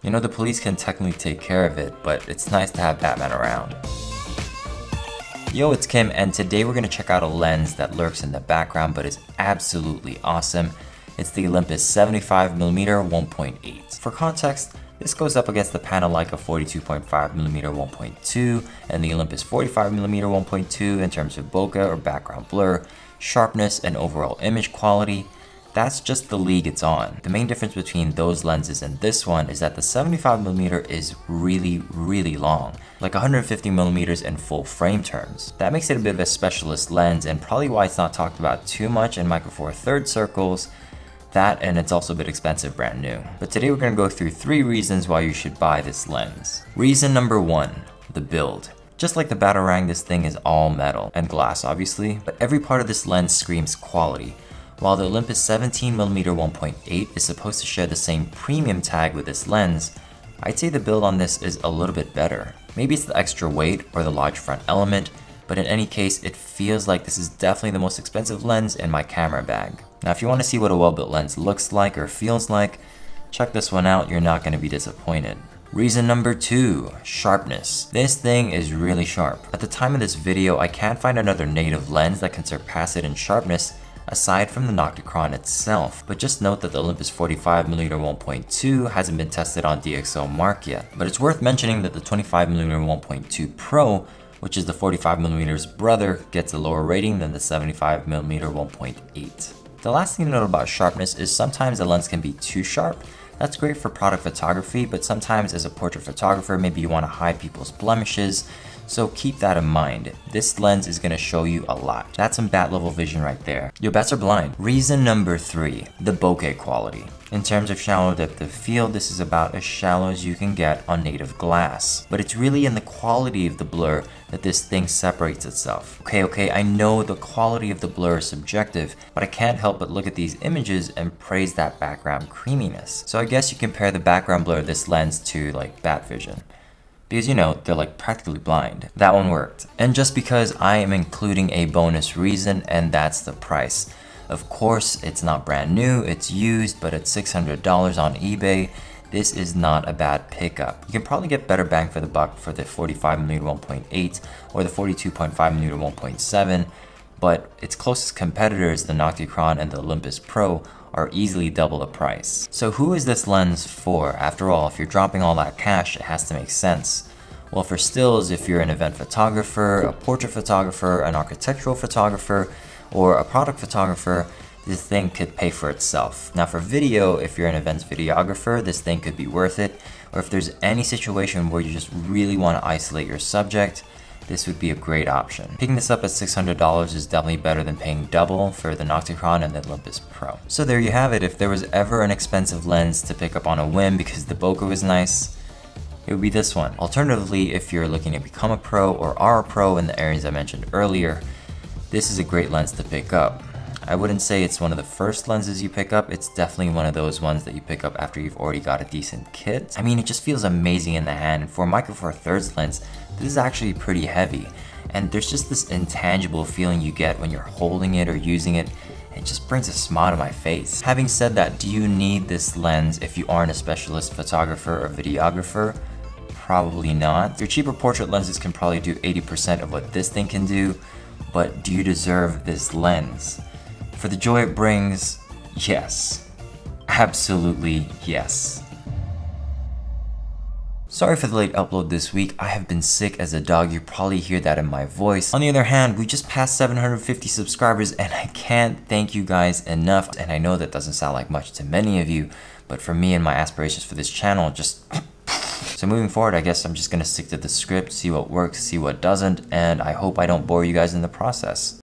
You know, the police can technically take care of it, but it's nice to have Batman around. Yo, it's Kim, and today we're gonna check out a lens that lurks in the background but is absolutely awesome. It's the Olympus 75mm 1.8. For context, this goes up against the Panasonic 42.5mm 1.2 and the Olympus 45mm 1.2 in terms of bokeh or background blur, sharpness, and overall image quality. That's just the league it's on. The main difference between those lenses and this one is that the 75mm is really long, like 150mm in full frame terms. That makes it a bit of a specialist lens and probably why it's not talked about too much in Micro Four Thirds circles. That, and it's also a bit expensive brand new. But today we're gonna go through 3 reasons why you should buy this lens. Reason number 1, the build. Just like the Batarang, this thing is all metal and glass obviously, but every part of this lens screams quality. While the Olympus 17mm 1.8 is supposed to share the same premium tag with this lens, I'd say the build on this is a little bit better. Maybe it's the extra weight or the large front element, but in any case, it feels like this is definitely the most expensive lens in my camera bag. Now, if you want to see what a well-built lens looks like or feels like, check this one out, you're not going to be disappointed. Reason number 2, sharpness. This thing is really sharp. At the time of this video, I can't find another native lens that can surpass it in sharpness aside from the Nocticron itself, but just note that the Olympus 45mm 1.2 hasn't been tested on DxO Mark yet. But it's worth mentioning that the 25mm 1.2 Pro, which is the 45mm's brother, gets a lower rating than the 75mm 1.8. The last thing to note about sharpness is sometimes the lens can be too sharp. That's great for product photography, but sometimes as a portrait photographer, maybe you want to hide people's blemishes, so keep that in mind. This lens is going to show you a lot. That's some bat level vision right there. Your bats are blind. Reason number 3, the bokeh quality. In terms of shallow depth of field, this is about as shallow as you can get on native glass. But it's really in the quality of the blur that this thing separates itself. Okay, I know the quality of the blur is subjective, but I can't help but look at these images and praise that background creaminess. So I guess you compare the background blur of this lens to like bat vision. Because you know, they're like practically blind. That one worked. And just because I am including a bonus reason, and that's the price. Of course, it's not brand new, it's used, but at $600 on eBay, this is not a bad pickup. You can probably get better bang for the buck for the 45mm 1.8 or the 42.5mm 1.7, but its closest competitors, the Nocticron and the Olympus Pro, are easily double the price. So who is this lens for? After all, if you're dropping all that cash, it has to make sense. Well, for stills, if you're an event photographer, a portrait photographer, an architectural photographer, or a product photographer, this thing could pay for itself. Now for video, if you're an events videographer, this thing could be worth it. Or if there's any situation where you just really want to isolate your subject, this would be a great option. Picking this up at $600 is definitely better than paying double for the Nocticron and the Olympus Pro. So there you have it. If there was ever an expensive lens to pick up on a whim because the bokeh was nice, it would be this one. Alternatively, if you're looking to become a pro or are a pro in the areas I mentioned earlier, this is a great lens to pick up. I wouldn't say it's one of the first lenses you pick up, it's definitely one of those ones that you pick up after you've already got a decent kit. I mean, it just feels amazing in the hand, and for a Micro Four Thirds lens, this is actually pretty heavy. And there's just this intangible feeling you get when you're holding it or using it. It just brings a smile to my face. Having said that, do you need this lens if you aren't a specialist photographer or videographer? Probably not. Your cheaper portrait lenses can probably do 80% of what this thing can do, but do you deserve this lens? For the joy it brings, yes. Absolutely yes. Sorry for the late upload this week. I have been sick as a dog. You probably hear that in my voice. On the other hand, we just passed 750 subscribers and I can't thank you guys enough. And I know that doesn't sound like much to many of you, but for me and my aspirations for this channel, just so moving forward, I guess I'm just gonna stick to the script, see what works, see what doesn't, and I hope I don't bore you guys in the process.